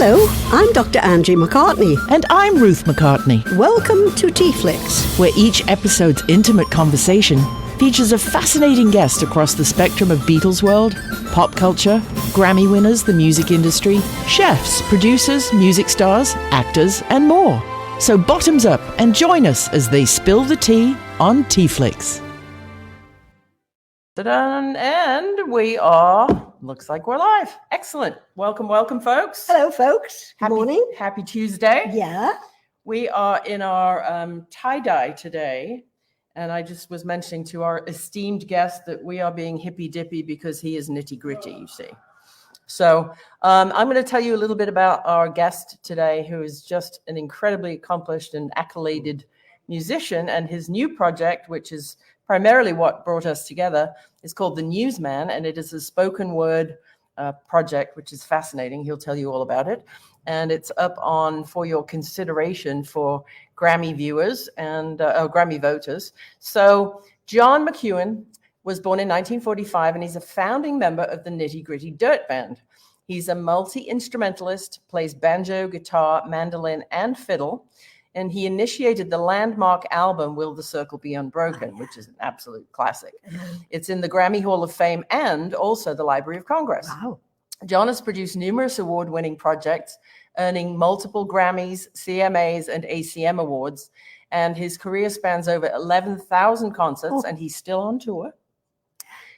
Hello, I'm Dr. Angie McCartney. And I'm Ruth McCartney. Welcome to TeaFlix, where each episode's intimate conversation features a fascinating guest across the spectrum of Beatles world, pop culture, Grammy winners, the music industry, chefs, producers, music stars, actors, and more. So bottoms up and join us as they spill the tea on TeaFlix. And we are, looks like we're live. Excellent. Welcome, folks. Hello, folks. Good morning. Happy Tuesday. Yeah. We are in our tie-dye today. And I just was mentioning to our esteemed guest that we are being hippy-dippy because he is nitty-gritty, you see. So I'm going to tell you a little bit about our guest today, who is just an incredibly accomplished and accoladed musician. And his new project, which is primarily what brought us together, is called The Newsman. And it is a spoken word project, which is fascinating. He'll tell you all about it. And it's up on for your consideration for Grammy viewers and Grammy voters. So John McEuen was born in 1945, and he's a founding member of the Nitty Gritty Dirt Band. He's a multi-instrumentalist, plays banjo, guitar, mandolin, and fiddle. And he initiated the landmark album, Will the Circle Be Unbroken, which is an absolute classic. It's in the Grammy Hall of Fame and also the Library of Congress. Wow. John has produced numerous award-winning projects, earning multiple Grammys, CMAs, and ACM awards. And his career spans over 11,000 concerts, and he's still on tour,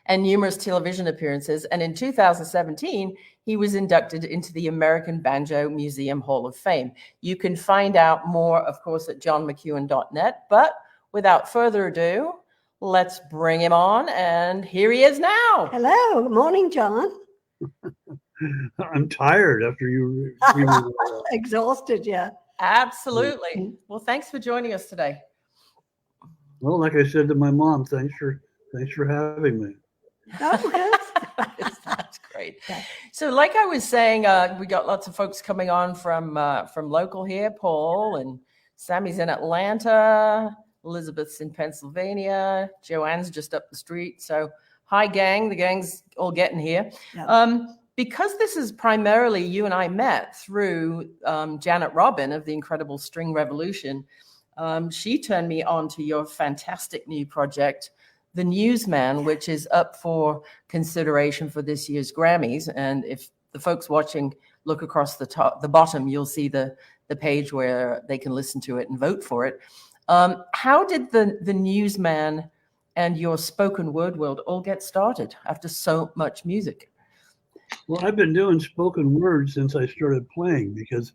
and numerous television appearances. And in 2017, he was inducted into the American Banjo Museum Hall of Fame. You can find out more, of course, at johnmceuen.net. But without further ado, let's bring him on. And here he is now. Hello. Good morning, John. I'm tired after you Exhausted, yeah. Absolutely. Well, thanks for joining us today. Well, like I said to my mom, thanks for having me. Oh, That's great. So like I was saying, we got lots of folks coming on from local here. Paul and Sammy's in Atlanta. Elizabeth's in Pennsylvania. Joanne's just up the street. So hi, gang. The gang's all getting here. Yeah. Because this is primarily you and I met through Janet Robin of the Incredible String Revolution. She turned me on to your fantastic new project, The Newsman, which is up for consideration for this year's Grammys. And if the folks watching look across the bottom, you'll see the page where they can listen to it and vote for it. How did the Newsman and your spoken word world all get started after so much music? Well, I've been doing spoken word since I started playing, because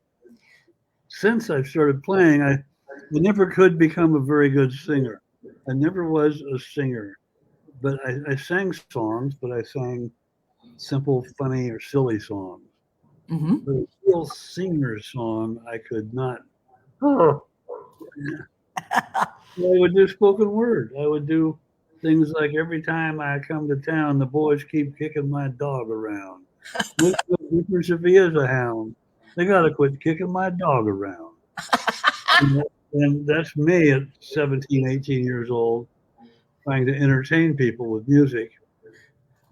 since I started playing, I never could become a very good singer. I never was a singer, but I sang songs, but I sang simple, funny, or silly songs. Mm-hmm. But a real singer song, I could not. I would do spoken word. I would do things like, every time I come to town, the boys keep kicking my dog around. Mr. Sophia's a hound. They got to quit kicking my dog around. And that's me at 17, 18 years old, trying to entertain people with music,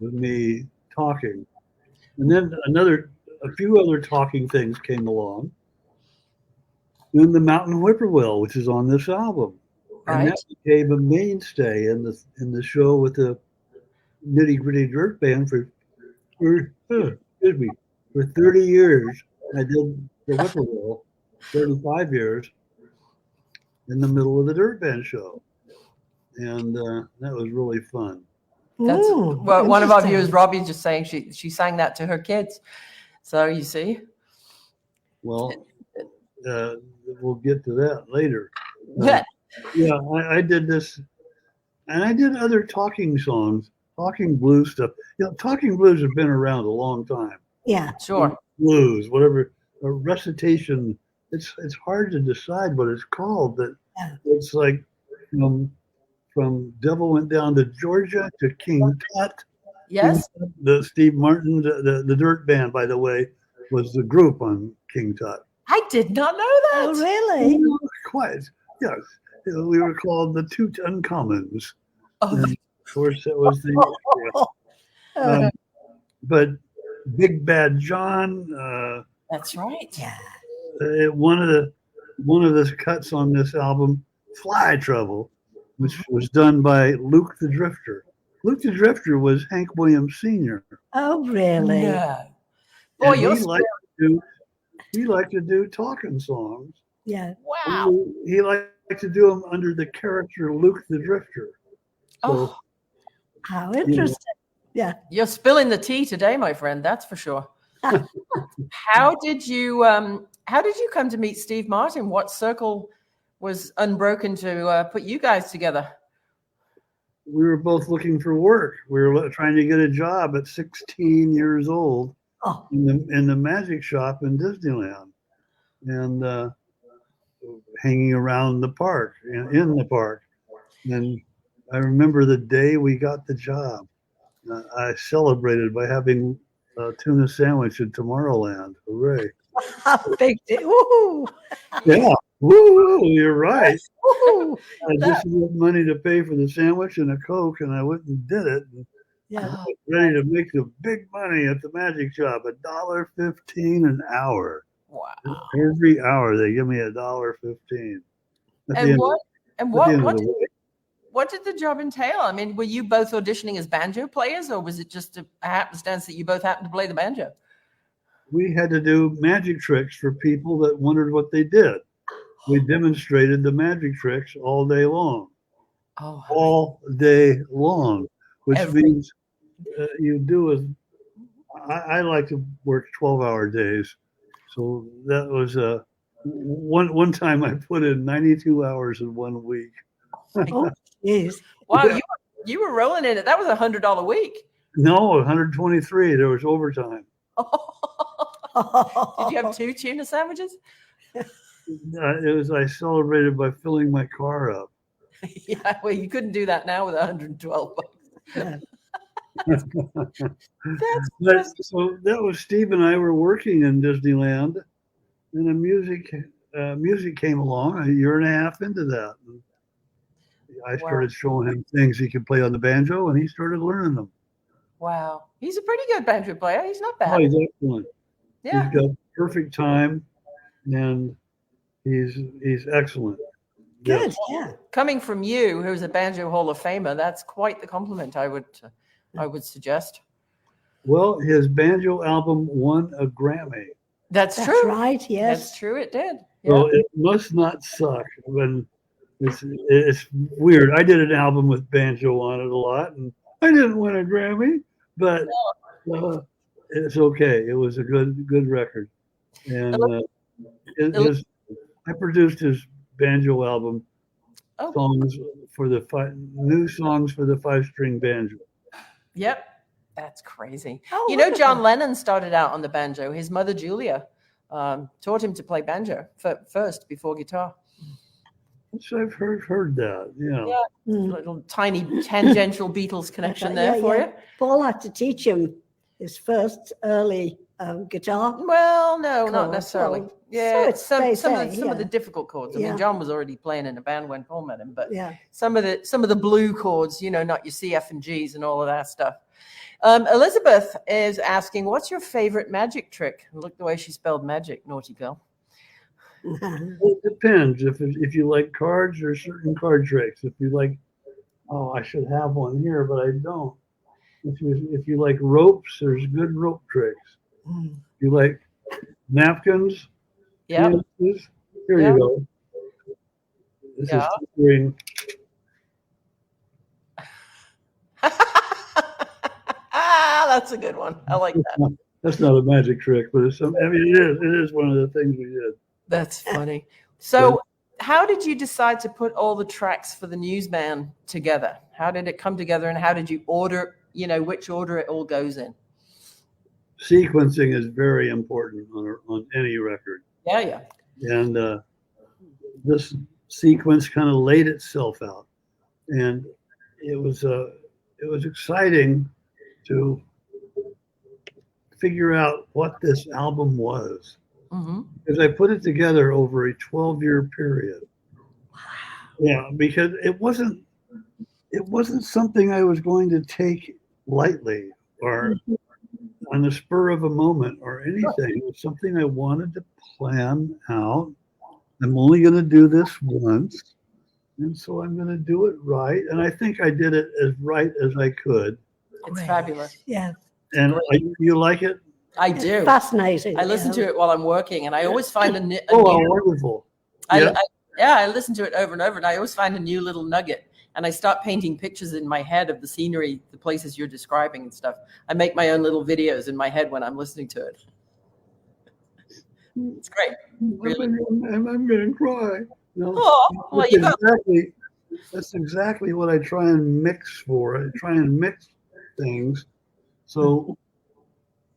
with me talking. And then a few other talking things came along. Then the Mountain Whippoorwill, which is on this album. Right. And that became a mainstay in the show with the Nitty Gritty Dirt Band for 30 years. I did the Whippoorwill, 35 years, in the middle of the Dirt Band show. And that was really fun. That's well, one of our viewers, Robbie's just saying she sang that to her kids. So you see. Well, we'll get to that later. Yeah, I did this, and I did other talking songs, talking blues stuff. Talking blues has been around a long time. Yeah, sure. Blues, whatever, a recitation. It's hard to decide what it's called, but it's like from Devil Went Down to Georgia to King Tut. Yes. The Steve Martin, the Dirt Band, by the way, was the group on King Tut. I did not know that. Oh, really? Quite. Yes. We were called the Toot Uncommons. Oh, and of course, that was the. But Big Bad John, That's right. Yeah. One of the cuts on this album, Fly Trouble, which was done by Luke the Drifter. Luke the Drifter was Hank Williams Sr. Oh, really? No. Boy, And you're he liked to do talking songs. Yeah. wow. He liked to do them under the character Luke the Drifter. Oh, How interesting. Yeah. you're spilling the tea today, my friend. That's for sure. How did you come to meet Steve Martin? What circle was unbroken to put you guys together? We were both looking for work. We were trying to get a job at 16 years old Oh, in the magic shop in Disneyland, and hanging around the park, in the park. And I remember the day we got the job. I celebrated by having a tuna sandwich at Tomorrowland. Hooray! how big deal. Woohoo. Yeah, woo! You're right. Woohoo. I just had money to pay for the sandwich and a Coke, and I went and did it. And Yeah. I was ready to make the big money at the magic shop, $1.15 an hour. Wow. Every hour they give me $1.15. What did the job entail? I mean, were you both auditioning as banjo players, or was it just a happenstance that you both happened to play the banjo? We had to do magic tricks for people that wondered what they did. We demonstrated the magic tricks all day long. Oh, All day long, which Every- means you do as I like to work 12-hour days. So that was one time I put in 92 hours in 1 week. Oh, jeez. wow! You were rolling in it. That was $100 a week. No, 123. There was overtime. Did you have 2 tuna sandwiches? I celebrated by filling my car up. Yeah, well, you couldn't do that now with $112. Yeah. So that was Steve and I were working in Disneyland, and the music came along a year and a half into that. And I started showing him things he could play on the banjo, and he started learning them. Wow, he's a pretty good banjo player. He's not bad. Oh, he's excellent. Yeah. He's got perfect time, and he's excellent. Good. Yeah. Coming from you, who's a banjo Hall of Famer, that's quite the compliment. I would suggest. Well, his banjo album won a Grammy. That's That's true. right. Yes. That's true. It did. So it must not suck when it's weird. I did an album with banjo on it a lot, and I didn't win a Grammy, but it's okay. It was a good record, and I produced his banjo album, songs for the new songs for the 5-string banjo. Yep. That's crazy. Oh, you know, wonderful. John Lennon started out on the banjo. His mother, Julia, taught him to play banjo first before guitar. So I've heard that. Yeah. Mm. Little tiny tangential Beatles connection there for you. Paul had to teach him his first early guitar. Well, no, not Chords. necessarily. Well, Yeah, so it's some they of say, the difficult chords. I mean, Yeah. John was already playing in a band when Paul met him, but Yeah. some of the blue chords, you know, not your C, F, and G's and all of that stuff. Elizabeth is asking, what's your favorite magic trick? Look the way she spelled magic, naughty girl. It depends if you like cards or certain card tricks. If you like, I should have one here, but I don't. If you like ropes, there's good rope tricks. If you like napkins, Yeah. here Yeah. you go. This Yeah. is featuring That's a good one. I like that. That's not a magic trick, but it is one of the things we did. That's funny. So how did you decide to put all the tracks for the Newsman together? How did it come together, and how did you order, which order it all goes in? Sequencing is very important on any record. Yeah. And this sequence kind of laid itself out, and it was exciting to figure out what this album was, because I put it together over a 12-year period. Yeah, because it wasn't something I was going to take lightly, or on the spur of a moment or anything. It was something I wanted to plan out. I'm only going to do this once, and so I'm going to do it right. And I think I did it as right as I could. It's Great. fabulous. Yeah. And you like it? I do. Fascinating. I listen to it while I'm working, and I always find a new. Wonderful. I listen to it over and over, and I always find a new little nugget. And I start painting pictures in my head of the scenery, the places you're describing and stuff. I make my own little videos in my head when I'm listening to it. It's great. Really. I'm going to cry. No, Oh, well, you got that's exactly what I try and mix for. I try and mix things. So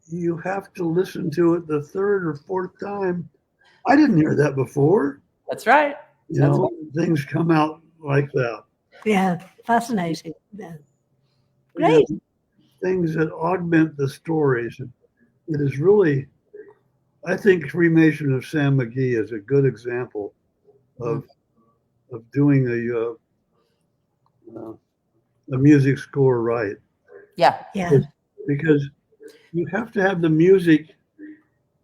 you have to listen to it the third or fourth time. I didn't hear that before. That's right. Things come out like that. Yeah, fascinating. Yeah. Great. Things that augment the stories. It is really, I think, Cremation of Sam McGee is a good example of doing a music score right. Yeah. Yeah. Because you have to have the music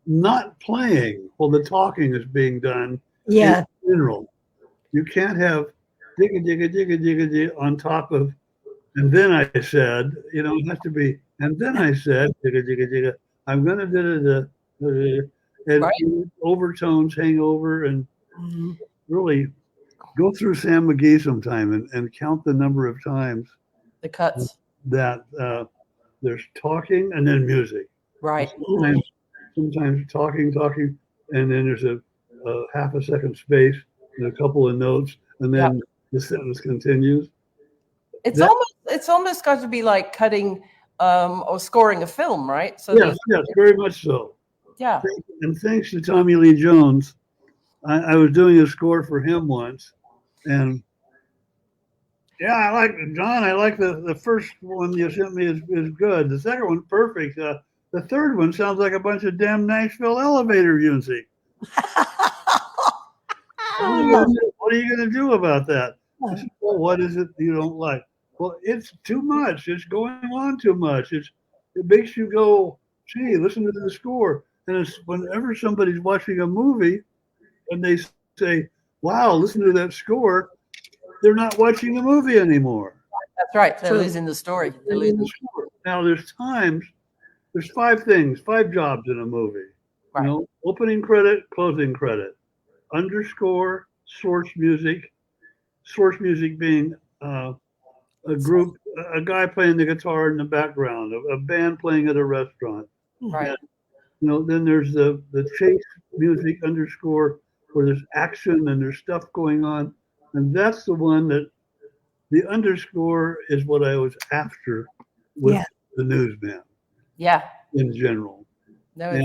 not playing while the talking is being done. Yeah. In general, you can't have digga digga digga digga digga on top of, and then I said, it has to be, and then I said digga digga digga. I'm gonna and right. Overtones hang over, and really go through Sam McGee sometime and count the number of times the cuts that there's talking and then music. Right. Sometimes talking, and then there's a half a second space and a couple of notes, and then the sentence continues. It's almost got to be like cutting or scoring a film, right? So yes, very much so. Yeah. And thanks to Tommy Lee Jones, I was doing a score for him once, and I like the first one you sent me is good. The second one perfect. The third one sounds like a bunch of damn Nashville elevator music. What are you going to do about that? I said, well, what is it you don't like? Well, it's too much. It's going on too much. It makes you go, gee, listen to the score. And it's whenever somebody's watching a movie and they say, wow, listen to that score, they're not watching the movie anymore. That's right. They're losing the story. They're losing the score. Now, there's five jobs in a movie. Right. Opening credit, closing credit, underscore, source music being a group, a guy playing the guitar in the background, a band playing at a restaurant. Right. And, then there's the chase music underscore where there's action and there's stuff going on. And that's the one that the underscore is what I was after with the newsman. Yeah. In general. No,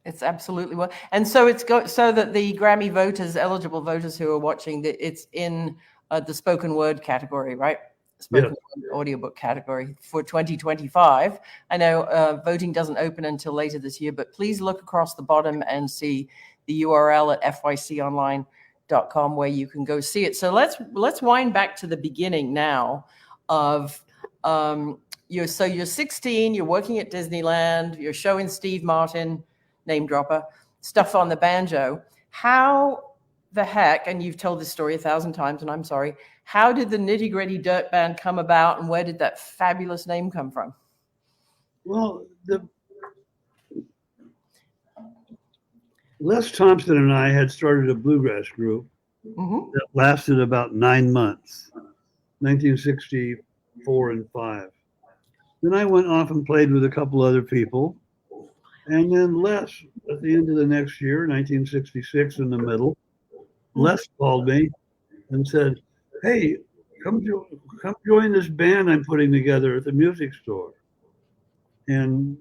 it's absolutely well. And so so that the Grammy voters, eligible voters who are watching, that it's in the spoken word category, right? Spoken word audiobook category for 2025. I know voting doesn't open until later this year, but please look across the bottom and see the URL at fyconline.com where you can go see it. So let's wind back to the beginning now of you're 16, you're working at Disneyland, you're showing Steve Martin, name dropper, stuff on the banjo. How the heck, and you've told this story 1,000 times, and I'm sorry, how did the Nitty Gritty Dirt Band come about, and where did that fabulous name come from? Well, Les Thompson and I had started a bluegrass group that lasted about 9 months, 1964 and 5. Then I went off and played with a couple other people. And then Les, at the end of the next year, 1966 in the middle, Les called me and said, hey, come join this band I'm putting together at the music store. And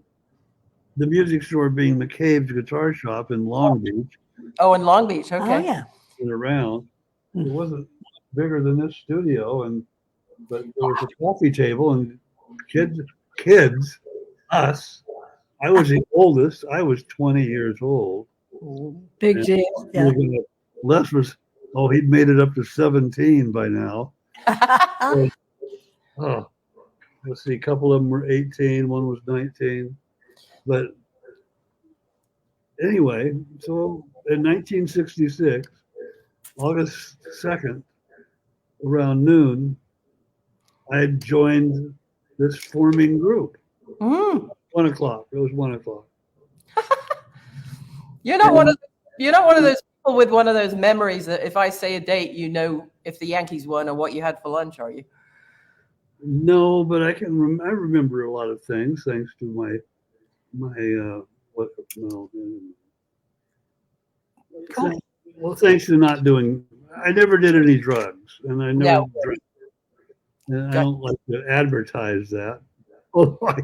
the music store being McCabe's Guitar Shop in Long Beach. Oh, in Long Beach, okay. Oh, yeah. Around. It wasn't bigger than this studio, but there was a coffee table and kids, us. I was the oldest. I was 20 years old. Big deal. Yeah. Les was, he'd made it up to 17 by now. And let's see, a couple of them were 18, one was 19. But anyway, so in 1966, August 2nd, around noon, I joined this forming group. 1 o'clock. It was 1 o'clock. You're not one of those people with one of those memories that if I say a date, you know if the Yankees won or what you had for lunch, are you? No, but I remember a lot of things thanks to my thanks to not doing. I never did any drugs, and I never drank. And I don't like to advertise that. Although I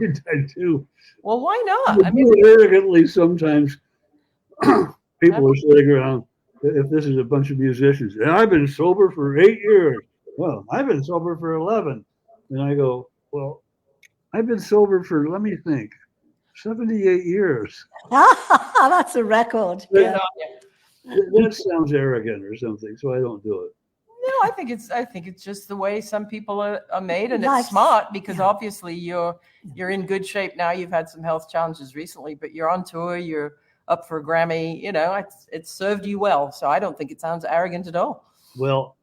do. Well, why not? I mean, arrogantly sometimes people are sitting around. If this is a bunch of musicians, and I've been sober for 8 years. Well, I've been sober for 11, and I go, well, I've been sober for, let me think, 78 years. That's a record. Yeah. That sounds arrogant or something, so I don't do it. No, I think it's just the way some people are made, and it's smart because obviously you're in good shape now. You've had some health challenges recently, but you're on tour. You're up for a Grammy. You know, it's served you well. So I don't think it sounds arrogant at all. Well,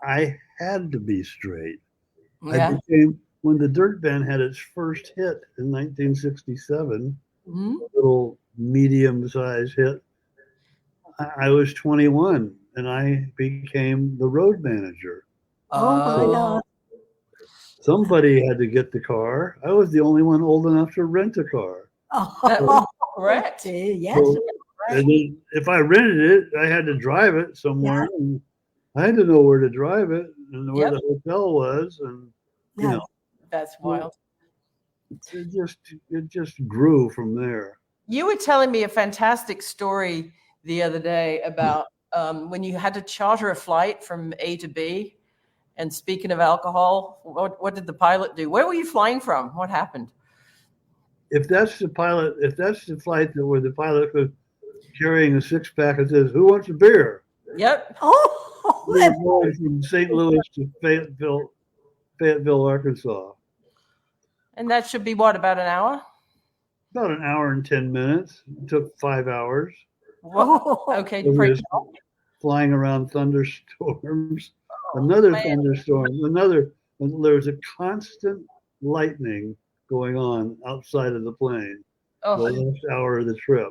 I had to be straight. Yeah. When the Dirt Band had its first hit in 1967, a little medium-sized hit. I was 21. And I became the road manager. Oh my God. Somebody had to get the car. I was the only one old enough to rent a car. Oh, correct. Yes. So, and then if I rented it, I had to drive it somewhere. Yeah. And I had to know where to drive it and where the hotel was. And, you know. That's wild. It just grew from there. You were telling me a fantastic story the other day about when you had to charter a flight from A to B. And speaking of alcohol, what did the pilot do? Where were you flying from? What happened? If that's the flight where the pilot was carrying a 6-pack and says, "Who wants a beer?" Yep. We're going from St. Louis to Fayetteville, Arkansas. And that should be what, about an hour? About an hour and 10 minutes. It took 5 hours. Whoa. Okay. Flying around thunderstorms. Another thunderstorm. There was a constant lightning going on outside of the plane. The last hour of the trip.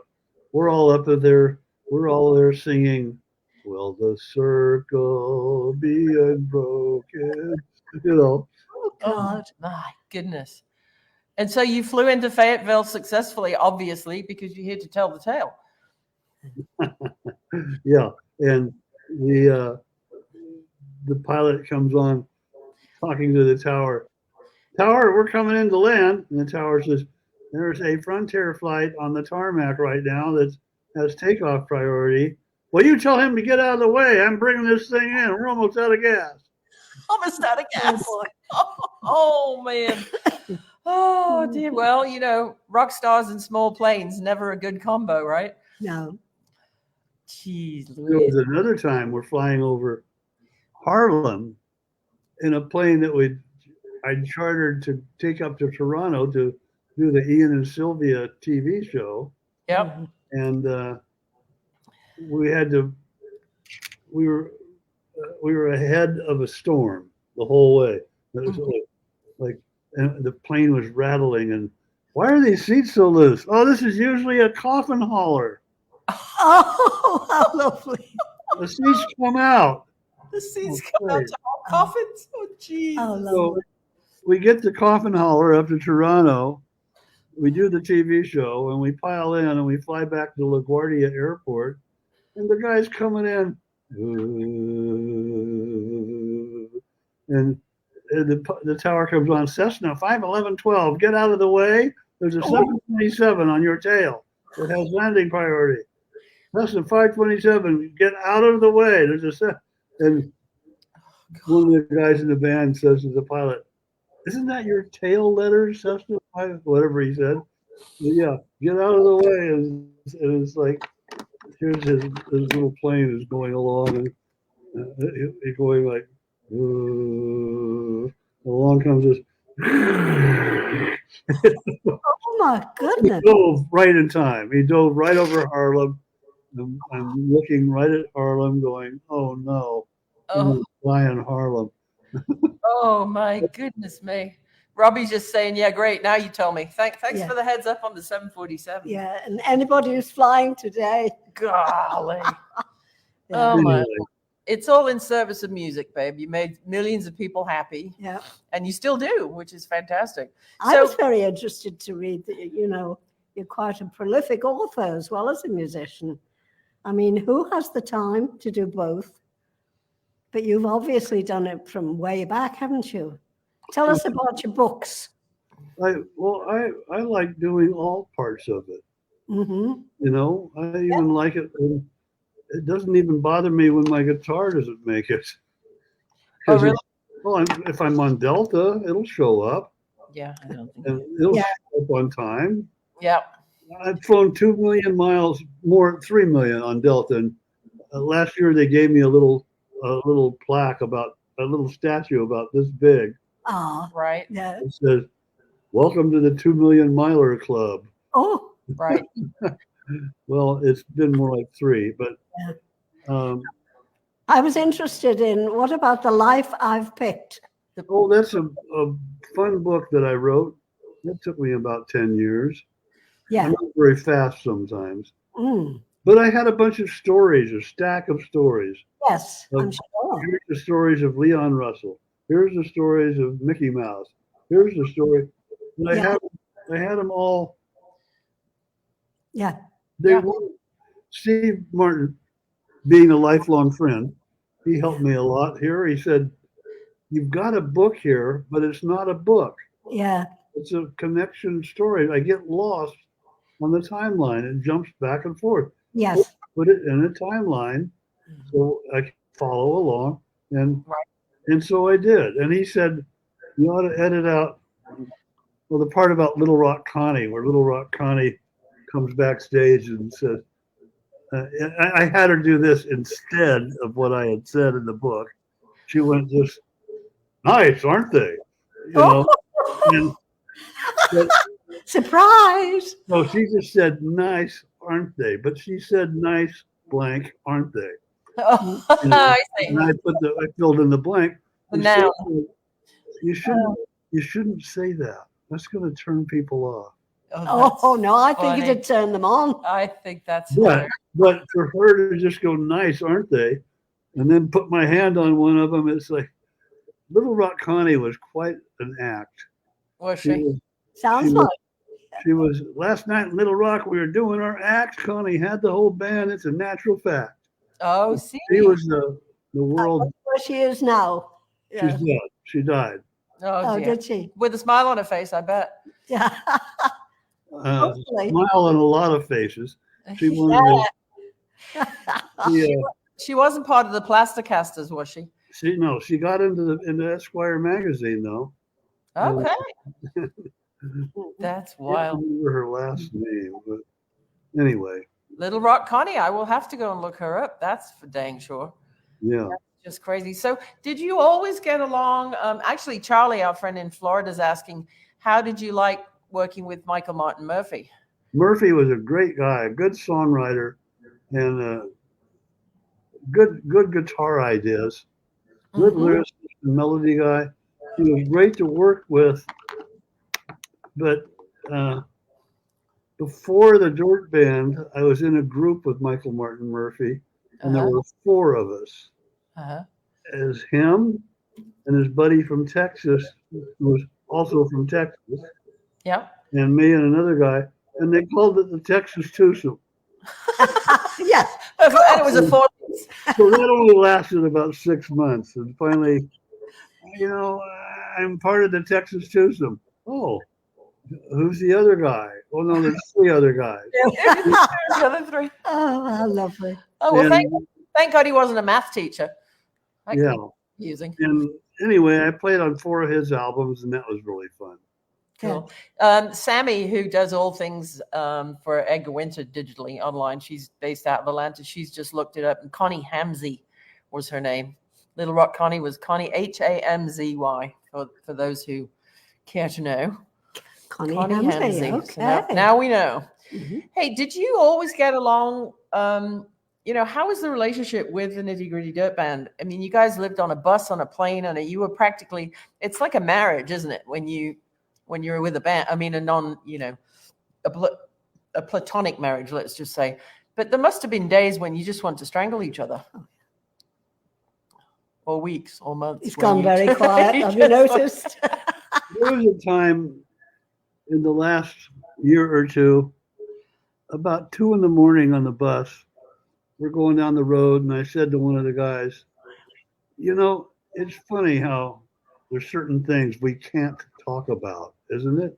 We're all up there. We're all there singing, "Will the circle be unbroken?" You know. Oh God, my goodness. And so you flew into Fayetteville successfully, obviously, because you're here to tell the tale. Yeah, and the pilot comes on talking to the tower. "Tower, we're coming in to land." And the tower says, "There's a Frontier flight on the tarmac right now that has takeoff priority. Well, you tell him to get out of the way. I'm bringing this thing in. We're almost out of gas." Almost out of gas. Oh man. Oh dear. Well, you know, rock stars and small planes, never a good combo, right? No. Jeez Louise. There was another time we're flying over Harlem in a plane that I chartered to take up to Toronto to do the Ian and Sylvia TV show. Yep. And we were ahead of a storm the whole way. It was like and the plane was rattling, and "Why are these seats so loose?" "Oh, this is usually a coffin hauler." Oh, how lovely. The seats come out. The seats come out to all coffins. Oh, geez. So we get the coffin hauler up to Toronto. We do the TV show, and we pile in, and we fly back to LaGuardia Airport, and the guy's coming in, and the tower comes on. "Cessna 51112, get out of the way. There's a 727 on your tail. It has landing priority. Cessna 527, get out of the way. There's a..." And one of the guys in the band says to the pilot, "Isn't that your tail letters, Cessna 5?" Whatever he said. "Yeah, get out of the way." And it's like, here's his little plane is going along, and he's going like, along comes this Oh my goodness. He dove right in time. He dove right over Harlem. I'm looking right at Harlem going, oh no, I'm gonna fly in Harlem. Oh my goodness me. Robbie's just saying, yeah, great. Now you tell me. Thanks Yeah. for the heads up on the 747. Yeah, and anybody who's flying today. Golly. Yeah. Oh my. Anyway, It's all in service of music, babe. You made millions of people happy, Yeah. and you still do, which is fantastic. I So- was very interested to read that, you're quite a prolific author as well as a musician. I mean, who has the time to do both? But you've obviously done it from way back, haven't you? Tell us about your books. I like doing all parts of it. Mm-hmm. I even like it. It doesn't even bother me when my guitar doesn't make it. Oh, really? If I'm on Delta, it'll show up. Yeah, I don't think. And it'll show up on time. Yeah. I've flown 2 million miles, 3 million on Delta. And last year they gave me a little plaque about a little statue about this big. Ah, Right. yeah. It says, "Welcome to the 2 million miler club." Oh, Right. Well, it's been more like 3, but I was interested in what about The Life I've Picked? that's a fun book that I wrote. It took me about 10 years. Yeah. I'm not very fast sometimes. Mm. But I had a bunch of stories, a stack of stories. Yes, I'm sure. Here's the stories of Leon Russell. Here's the stories of Mickey Mouse. Here's the story. And I had them all. Yeah. They were Steve Martin, being a lifelong friend, he helped me a lot here. He said, "You've got a book here, but it's not a book. Yeah. It's a connection story. I get lost on the timeline. It jumps back and forth. Yes. Put it in a timeline so I can follow along." And so I did. And he said, "You ought to edit out the part about Little Rock Connie, where Little Rock Connie comes backstage and says," I had her do this instead of what I had said in the book. She went just, "Nice, aren't they?" Surprise. No, she just said, "Nice, aren't they?" But she said, "Nice, blank, aren't they?" Oh, I see. And I filled in the blank. Now. You shouldn't say that. That's going to turn people off. Oh no, I think funny. it'd turn them on. I think that's But for her to just go, "Nice, aren't they?" and then put my hand on one of them, it's like, Little Rock Connie was quite an act. Was she? Sounds like. She was last night in Little Rock. We were doing our act. Connie had the whole band. It's a natural fact. Oh, see. She was the world. Where she is now. She's dead. She died. Oh, dear. Did she? With a smile on her face, I bet. Yeah. Hopefully. Smile on a lot of faces. She wanted She wasn't part of the Plasticasters, was she? She got into Esquire magazine though. Okay. That's I wild. don't remember her last name, but anyway. Little Rock Connie, I will have to go and look her up. That's for dang sure. Yeah. That's just crazy. So did you always get along? Actually, Charlie, our friend in Florida, is asking, how did you like working with Michael Martin Murphey? Murphy was a great guy, a good songwriter, and good guitar ideas. Good lyricist and melody guy. He was great to work with. But before the Dirt Band, I was in a group with Michael Martin Murphy, and there were 4 of us. As him and his buddy from Texas, who was also from Texas. Yeah. And me and another guy, and they called it the Texas Twosome. Yes. And it was a 4. So that only lasted about 6 months, and finally, I'm part of the Texas Twosome. Oh, who's the other guy? Oh no, there's 3 other guys. The other 3. Oh, how lovely. Oh well, thank God he wasn't a math teacher. Using. And anyway, I played on 4 of his albums, and that was really fun. Cool. Sammy, who does all things for Edgar Winter digitally online, she's based out of Atlanta. She's just looked it up, and Connie Hamzy was her name. Little Rock Connie was Connie Hamzy for those who care to know. Connie Connie Hamsley, Hamsley. okay. So now we know. Mhm. Hey, did you always get along? How was the relationship with the Nitty Gritty Dirt Band? I mean, you guys lived on a bus, on a plane, and you were practically, it's like a marriage, isn't it? When you're with a band, I mean, a platonic marriage, let's just say. But there must have been days when you just want to strangle each other. Or weeks or months. It's gone very quiet, have you noticed? There was a time in the last year or two, about 2 a.m. on the bus, we're going down the road, and I said to one of the guys, it's funny how there's certain things we can't talk about, isn't it?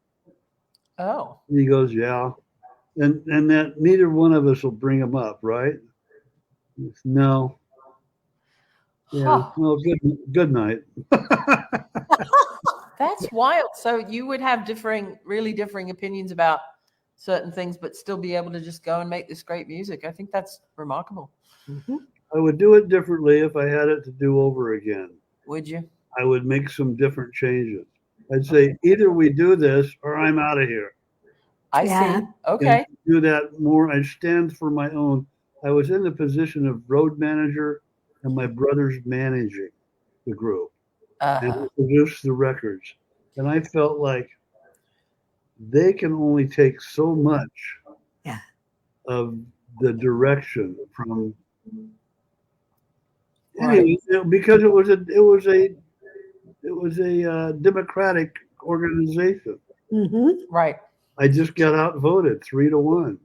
Oh. And he goes, yeah. And that neither one of us will bring them up, right? No. Yeah. Huh. Well, good night. That's wild. So you would have really differing opinions about certain things, but still be able to just go and make this great music. I think that's remarkable. Mm-hmm. I would do it differently if I had it to do over again. Would you? I would make some different changes. I'd say either we do this or I'm out of here. I see. Okay. And do that more. I stand for my own. I was in the position of road manager, and my brother's managing the group and produce the records. And I felt like they can only take so much of the direction from because it was a democratic organization. Mm-hmm. Right. I just got outvoted 3-1.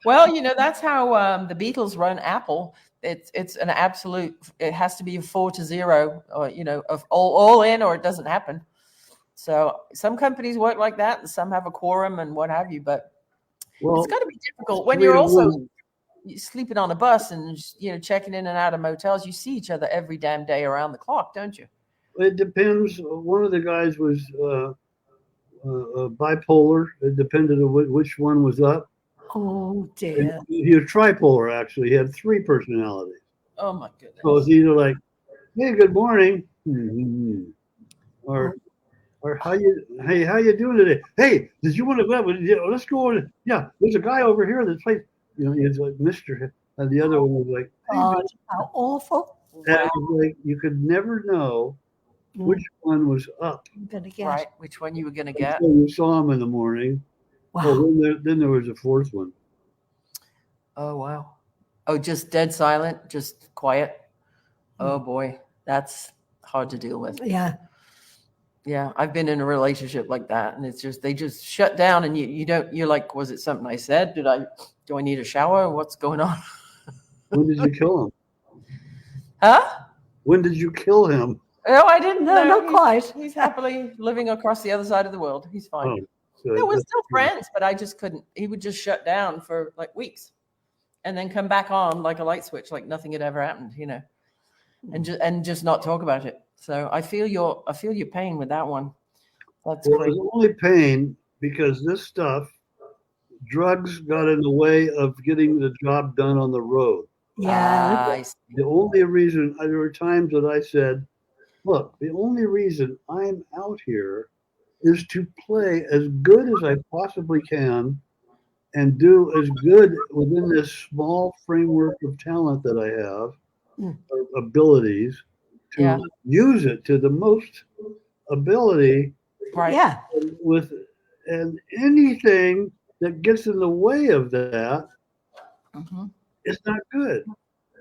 Well, that's how the Beatles run Apple. It's an absolute. It has to be a 4-0, or of all in, or it doesn't happen. So some companies work like that, and some have a quorum and what have you. But it's got to be difficult when you're also sleeping on a bus and checking in and out of motels. You see each other every damn day around the clock, don't you? It depends. One of the guys was bipolar. It depended on which one was up. Oh dear. He was tripolar, actually. He had 3 personalities. Oh my goodness. So it's either like, hey, good morning, or how you doing today? Hey, did you want to go? Let's go. Yeah, there's a guy over here that plays. He's like Mr. And the other one was like, God, how awful. And like, you could never know which one was up. I'm gonna get Right, which one you were going to get. So you saw him in the morning. Wow. Oh, then there was a 4th one. Oh, wow. Oh, just dead silent, just quiet. Oh, boy. That's hard to deal with. Yeah. Yeah, I've been in a relationship like that, and it's just, they just shut down, and you're like, was it something I said? Do I need a shower? What's going on? When did you kill him? Huh? When did you kill him? No, I didn't No, know. not quite. He's happily living across the other side of the world. He's fine. Oh, so No, we're still friends, but I just couldn't. He would just shut down for like weeks and then come back on like a light switch, like nothing had ever happened, and just not talk about it. So I feel your pain with that one. That's Well, great. it was only pain because this stuff, drugs got in the way of getting the job done on the road. Yeah. I see. The only reason, there were times that I said, look, the only reason I'm out here is to play as good as I possibly can and do as good within this small framework of talent that I have, or abilities, to use it to the most ability. Right. Yeah. And anything that gets in the way of that is not good.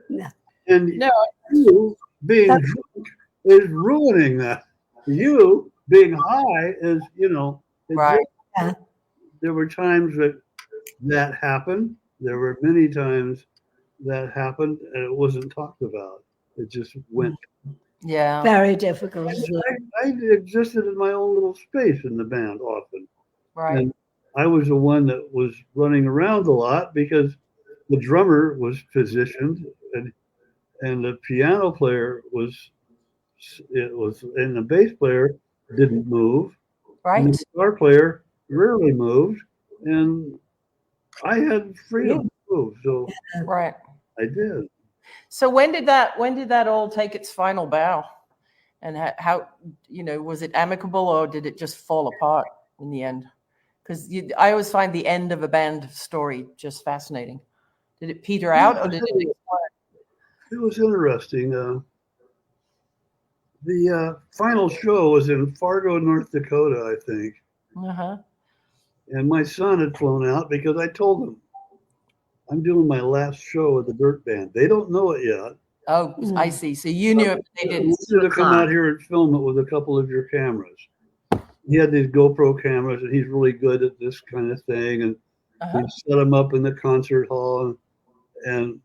No. And you being drunk is ruining that. You being high is, Right. Yeah. There were times that happened. There were many times that happened and it wasn't talked about. It just went. Yeah. Very difficult. I existed in my own little space in the band often. Right. And I was the one that was running around a lot because the drummer was positioned and the piano player was, and the bass player didn't move. Right. And the guitar player rarely moved, and I had freedom to move, so Right. I did. So when did that all take its final bow? And how, was it amicable or did it just fall apart in the end? Because I always find the end of a band story just fascinating. Did it peter out or did it explode? It was interesting. The final show was in Fargo, North Dakota, I think. Uh-huh. And my son had flown out because I told him, I'm doing my last show with the Dirt Band. They don't know it yet. Oh, I see. So you knew it, but they I didn't. want you to come out here and film it with a couple of your cameras. He had these GoPro cameras, and he's really good at this kind of thing. And he set them up in the concert hall. And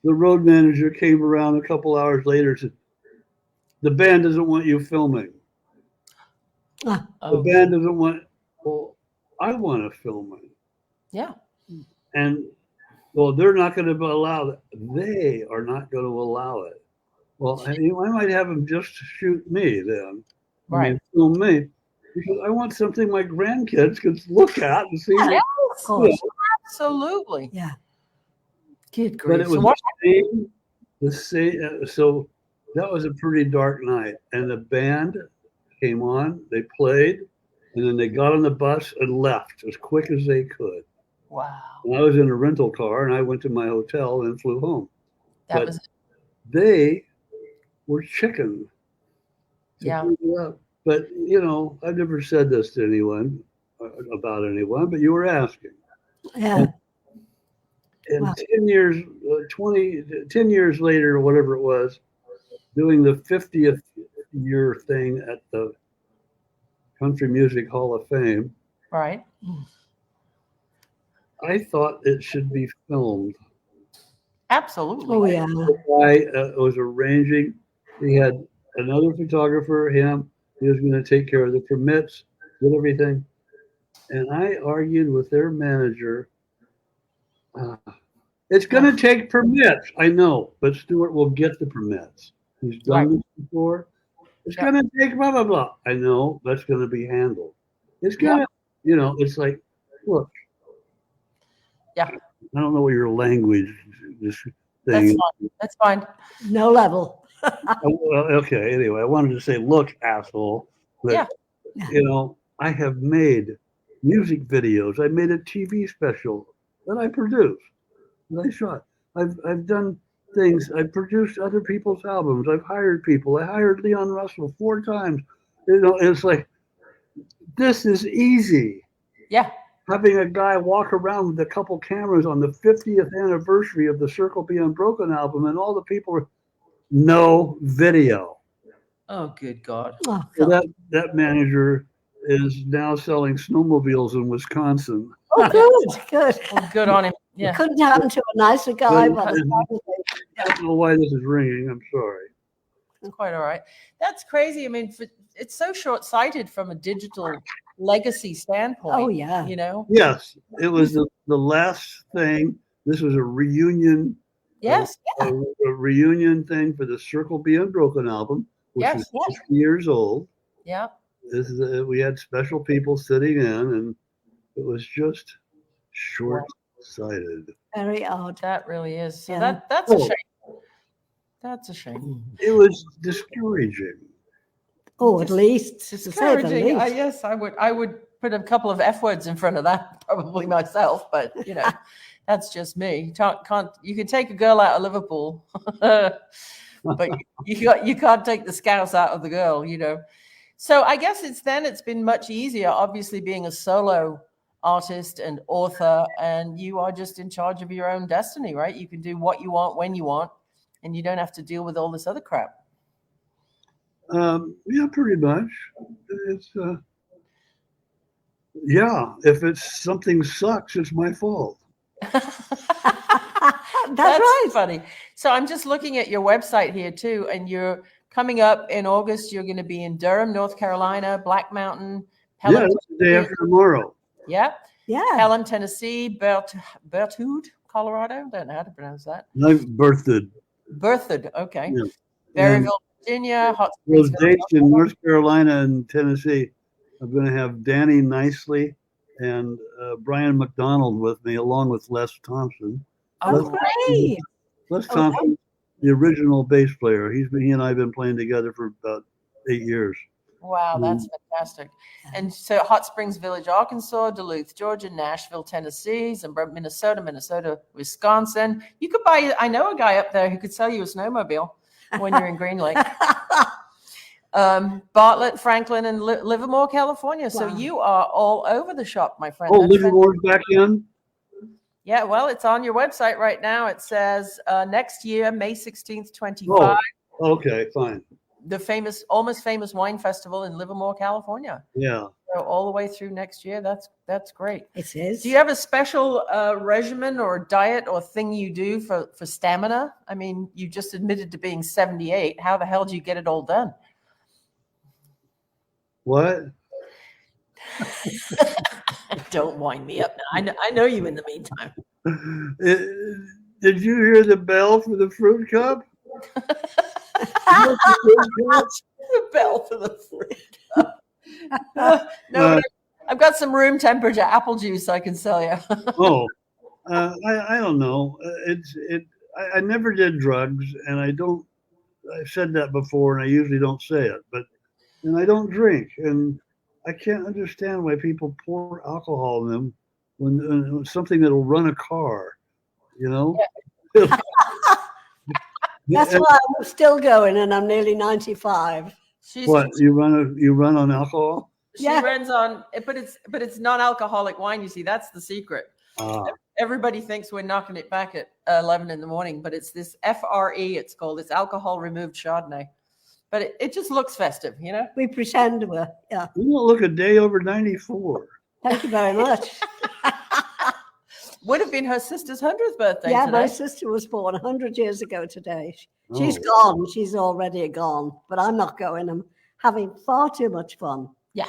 the road manager came around a couple hours later and said, the band doesn't want you filming. The band doesn't want, well, I want to film it. Yeah. And, well, they're not going to allow that. They are not going to allow it. Well, I might have them just shoot me then. Right. I mean, film me. Because I want something my grandkids can look at and see. Yeah, of course. Absolutely. Yeah. Good But grief. it was the same. So that was a pretty dark night. And the band came on, they played, and then they got on the bus and left as quick as they could. Wow. And I was in a rental car, and I went to my hotel and flew home. That was. They were chicken. Yeah. But, I've never said this to anyone about anyone, but you were asking. Yeah. And Wow. 10 years, 10 years later, or whatever it was, doing the 50th year thing at the Country Music Hall of Fame. Right. I thought it should be filmed. Absolutely. Oh, yeah. The guy was arranging. He had another photographer, him. He was going to take care of the permits, did everything. And I argued with their manager. It's going to take permits. I know, but Stuart will get the permits. He's done this before. It's going to take blah, blah, blah. I know, that's going to be handled. It's going to, it's like, look. Yeah. I don't know what your language this thing. That's fine. No level. Well, okay, anyway, I wanted to say, look, asshole. But, I have made music videos. I made a TV special that I produced, that I shot. I've done things. I've produced other people's albums. I've hired people. I hired Leon Russell 4 times. It's like, this is easy. Yeah. Having a guy walk around with a couple cameras on the 50th anniversary of the Circle Be Unbroken album, and all the people were no video. Oh, good God. Oh, So that manager is now selling snowmobiles in Wisconsin. oh good. Well, good on him. Yeah. Couldn't happen to a nicer guy. But- But I don't know why this is ringing. I'm sorry. It's quite all right. That's crazy. I mean, it's so short-sighted from a digital legacy standpoint. oh, yeah. Yes, it was the last thing. This was a reunion. Yes. A reunion thing for the Circle Be Unbroken album, which Yes, is yes. 50 years old. Yeah. We had special people sitting in, and it was just short-sighted. Very odd. That really is. So Yeah. that's a shame. That's a shame. It was discouraging. Oh, at least, to say the Discouraging. least. Yes, I would put a couple of F words in front of that, probably myself, but that's just me. You can take a girl out of Liverpool, but you can't take the Scouse out of the girl, So I guess it's been much easier, obviously being a solo artist and author, and you are just in charge of your own destiny, right? You can do what you want when you want, and you don't have to deal with all this other crap. Yeah, pretty much. It's if it's something sucks, it's my fault. That's right. Funny. So I'm just looking at your website here too, and you're coming up in August. You're going to be in Durham, North Carolina, Black Mountain, Yeah, it's the day after tomorrow. Yeah. Yeah. Helen, Tennessee, Berthoud, Colorado. Don't know how to pronounce that. I'm birthed. Berthoud. Okay. Yeah. Berryville, Virginia. Hot Those Springs, dates in North Carolina and Tennessee, I'm going to have Danny Nicely and Brian McDonald with me, along with Les Thompson. Oh, great. Les Thompson the original bass player. He and I have been playing together for about 8 years. Wow, that's fantastic. And so Hot Springs Village, Arkansas, Duluth, Georgia, Nashville, Tennessee, Minnesota, Wisconsin. You could buy, I know a guy up there who could sell you a snowmobile when you're in Green Lake. Bartlett, Franklin, and Livermore, California. So you are all over the shop, my friend. Oh, Livermore's back in? Yeah, well, it's on your website right now. It says next year, May 16th, 25. Oh, okay, fine. The almost famous wine festival in Livermore, California. Yeah. So all the way through next year. That's great. It is. Do you have a special regimen or diet or thing you do for stamina? I mean, you just admitted to being 78. How the hell do you get it all done? What? Don't wind me up now. I know you in the meantime. Did you hear the bell for the fruit cup? The bell for the fruit cup. No, I've got some room temperature apple juice I can sell you. I don't know. I never did drugs, and I've said that before, and I usually don't say it, and I don't drink, and I can't understand why people pour alcohol in them when something that'll run a car, you know? Yeah. That's why I'm still going, and I'm nearly 95. What, you run on alcohol? She runs on, but it's non-alcoholic wine. You see, that's the secret. Everybody thinks we're knocking it back at 11 in the morning, but it's this FRE. It's called. It's alcohol removed Chardonnay, but it just looks festive, you know. We pretend we're. Yeah. You don't look a day over 94. Thank you very much. Would have been her sister's 100th birthday. Yeah, today. my sister was born 100 years ago today. She's gone. She's already gone, but I'm not going. I'm having far too much fun. Yeah.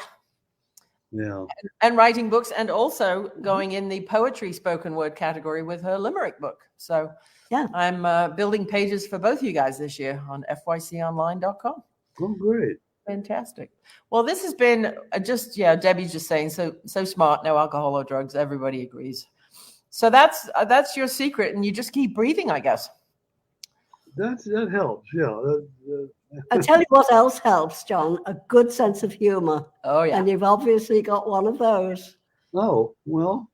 Yeah. And writing books, and also going in the poetry spoken word category with her limerick book. So yeah, I'm building pages for both you guys this year on fyconline.com. Oh, great. Fantastic. Well, this has been Debbie's just saying, so smart, no alcohol or drugs. Everybody agrees. So that's your secret, and you just keep breathing, I guess. That helps. Yeah. I'll tell you what else helps, John, a good sense of humor. Oh, yeah. And you've obviously got one of those. Oh, well,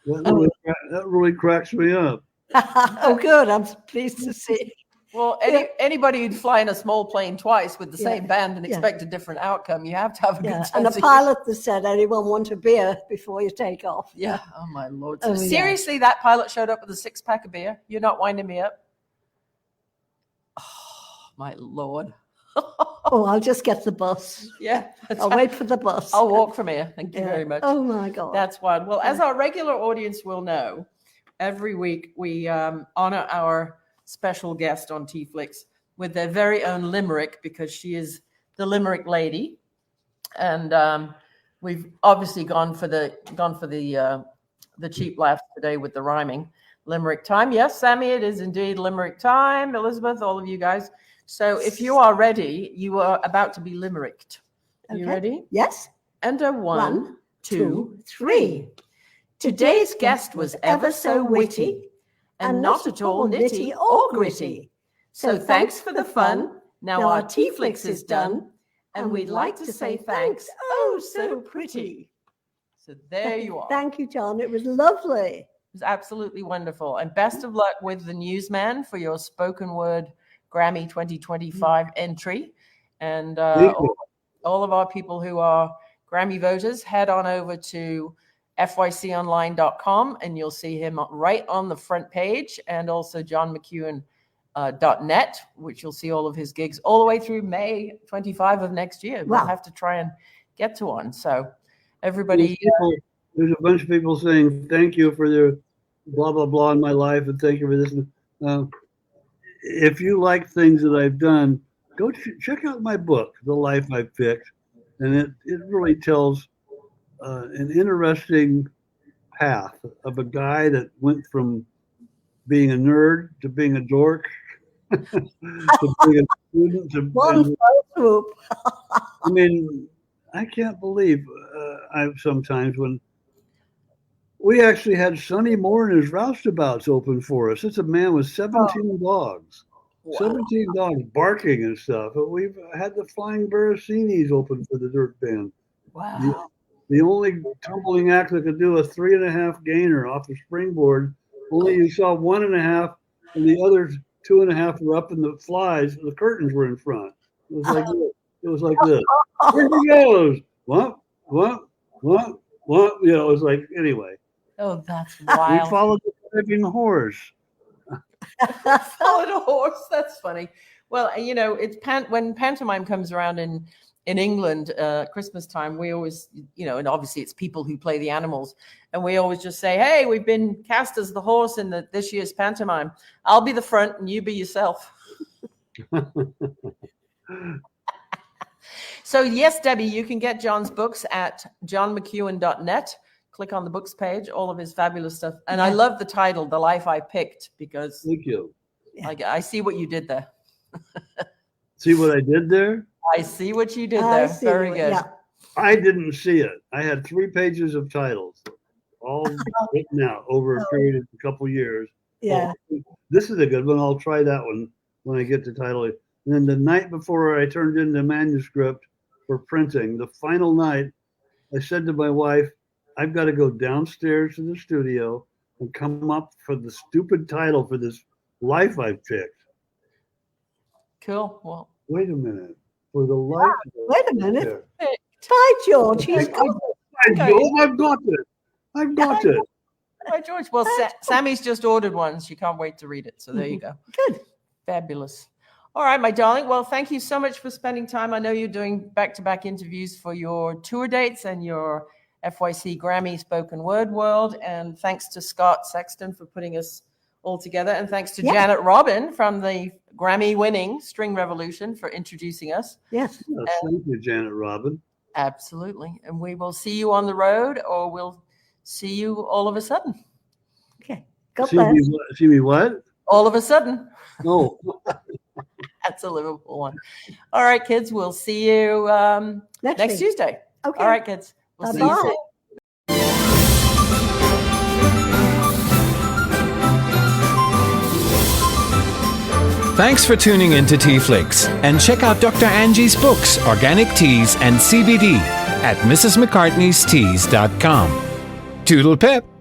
that really cracks me up. Oh, good. I'm pleased to see. Well, anybody who'd fly in a small plane twice with the same band and expect a different outcome, you have to have a good sense and a pilot that said, anyone want a beer before you take off? Yeah. Oh, my Lord. So seriously, that pilot showed up with a 6-pack of beer? You're not winding me up? Oh, my Lord. Oh, I'll just get the bus. Yeah. I'll wait for the bus. I'll walk from here. Thank you very much. Oh, my God. That's wild. Well, as our regular audience will know, every week we honor our special guest on TeaFlix with their very own limerick, because she is the limerick lady, and we've obviously gone for the cheap laughs today with the rhyming. Limerick time. Yes, Sammy, it is indeed limerick time. Elizabeth, all of you guys. So if you are ready, you are about to be limericked. Are you ready? Yes. And a 1, 2, 3. Today's guest was ever so witty, and not at all nitty or gritty. So thanks for the fun. Now our TeaFlix is done, and we'd like to say thanks. Oh, so pretty. So there you are. Thank you, John. It was lovely. It was absolutely wonderful. And best of luck with the Newsman for your spoken word Grammy 2025 entry. And all of our people who are Grammy voters, head on over to fyconline.com, and you'll see him right on the front page, and also johnmcEwen.net, which you'll see all of his gigs all the way through May 25 of next year. We'll have to try and get to one. So everybody, there's a bunch of people saying thank you for their blah blah blah in my life, and thank you for this. If you like things that I've done, go check out my book, The Life I've Picked, and it really tells an interesting path of a guy that went from being a nerd to being a dork to being a student. One fell swoop. I mean, I can't believe I sometimes we actually had Sonny Moore and his roustabouts open for us. It's a man with 17 dogs. Wow. 17 dogs barking and stuff. But we've had the Flying Barracinis open for the Dirt Band. Wow. The only tumbling act that could do a 3.5 gainer off the springboard, only you saw 1.5, and the other 2.5 were up in the flies. The curtains were in front. It was like this. It was like this. Here he goes. What? You know, it was like, anyway. Oh, that's We wild. followed the driving horse. Followed a horse. That's funny. Well, you know, it's when pantomime comes around in England, Christmas time, we always, you know, and obviously it's people who play the animals, and we always just say, hey, we've been cast as the horse in this year's pantomime. I'll be the front and you be yourself. So yes, Debbie, you can get John's books at johnmceuen.net. Click on the books page, all of his fabulous stuff. And I love the title, The Life I Picked, because Thank you. I see what you did there. See what I did there? I see what you did I there. see Very what- good. yeah. I didn't see it. I had 3 pages of titles, all written out over a period of a couple years. Yeah. Oh, this is a good one. I'll try that one when I get to title it. And then the night before I turned in the manuscript for printing, the final night, I said to my wife, I've got to go downstairs to the studio and come up for the stupid title for this life I've picked. Cool. Well, Wait a minute. For the life. Wait a minute. There. Ty George, he's I've got it. I've got it. hi, George. Well, Sammy's just ordered one. She can't wait to read it. So there you go. good. Fabulous. All right, my darling. Well, thank you so much for spending time. I know you're doing back-to-back interviews for your tour dates and your FYC Grammy Spoken Word World. And thanks to Scott Sexton for putting us all together. And thanks to Janet Robin from the Grammy-winning String Revolution for introducing us. Yes. Yes, thank you, Janet Robin. Absolutely. And we will see you on the road, or we'll see you all of a sudden. Okay. God See bless. me what? All of a sudden. Oh. That's a Liverpool one. All right, kids. We'll see you next week. Tuesday. Okay. All right, kids. We'll see you Bye-bye. soon. Thanks for tuning in to TeaFlix, and check out Dr. Angie's books, Organic Teas and CBD, at mrsmccartneysteas.com. Toodle pip!